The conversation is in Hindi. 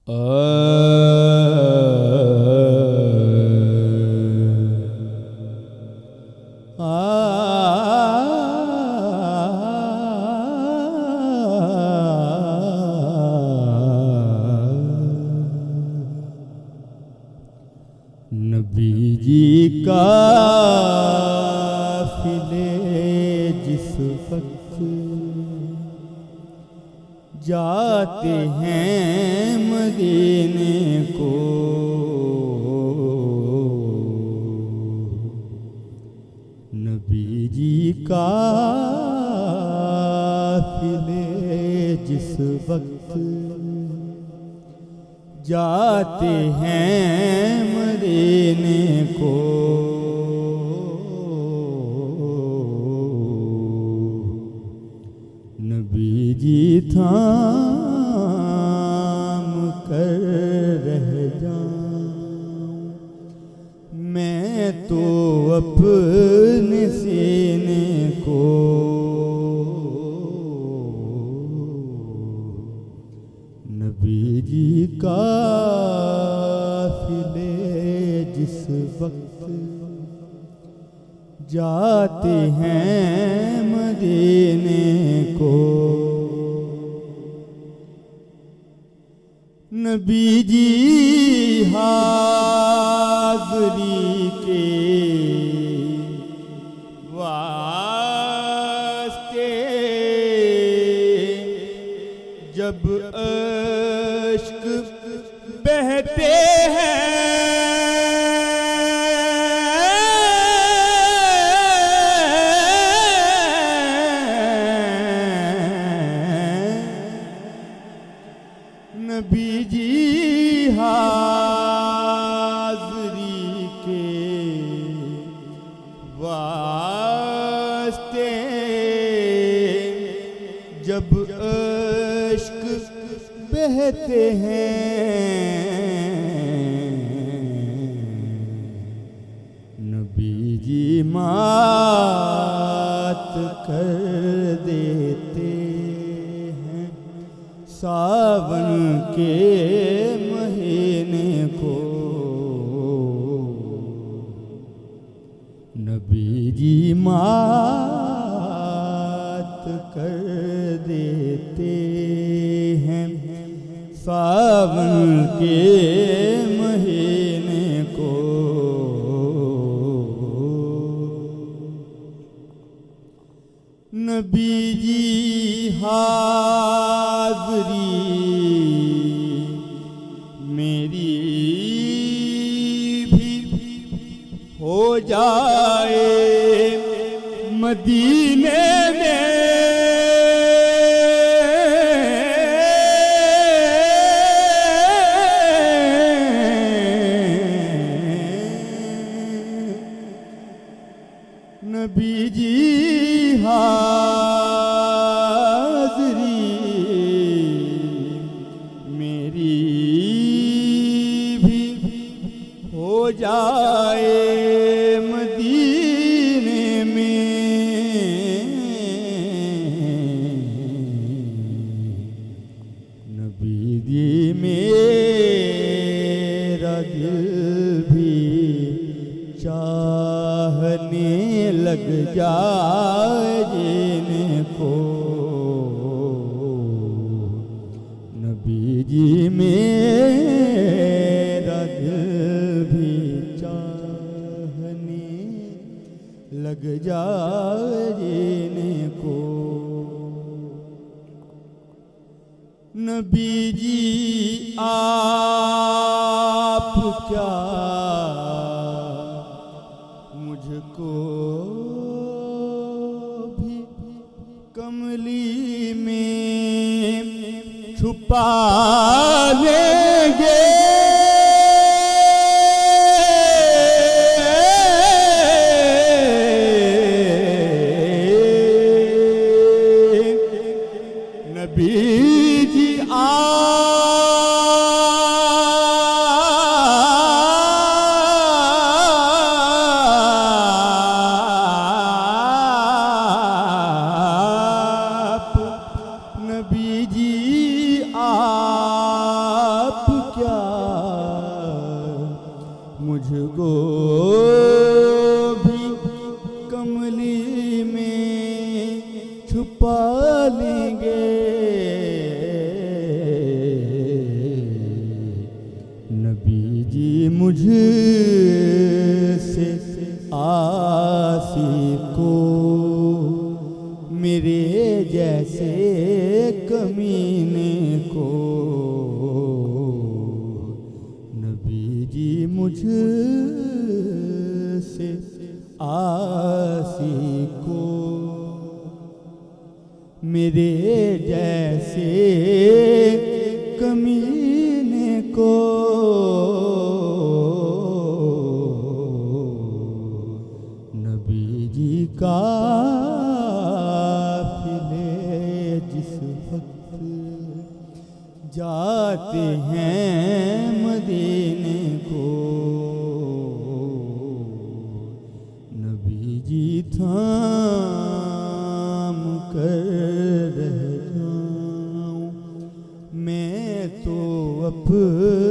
नबी जी काफिले जिस वक्त जाते हैं मदीने को, नबी जी काफिले जिस वक्त जाते हैं मदीने को, नबी जी थाम कर रह जाऊं मैं तो अपने सीने को, नबी जी काफिले जिस वक्त जाते हैं मदीने को, नबी जी हाज़री के वास्ते जब अश्क बहते हैं, नबी जी हाज़री के वास्ते जब अश्क बहते हैं, नबी जी मात कर देते हैं सावन के महीने को, नबी जी मात कर देते हैं सावन के महीने को, नबी जी हाज़री मेरी भी हो जाए मदीने में, नबी जी हाज़री मेरी भी हो जाए मदीने में, नबी जी मेरा दिल भी चाहने लग जाए जीने को, नबी जी मेरा दिल भी चाहने लग जाए जीने को, नबी जी आप क्या मुझको भी कमली में छुपा लेंगे, नबी जी नबी जी आप मुझको भी कमली में छुपा लेंगे। नबी जी मुझसे आसी को मेरे जैसे कमीने को, नबी जी मुझसे आसी को मेरे जैसे कमीने को नबी जी का जिस वक्त जाते हैं मदीने को, नबी जी थाम कर रह जाऊं मैं तो अपने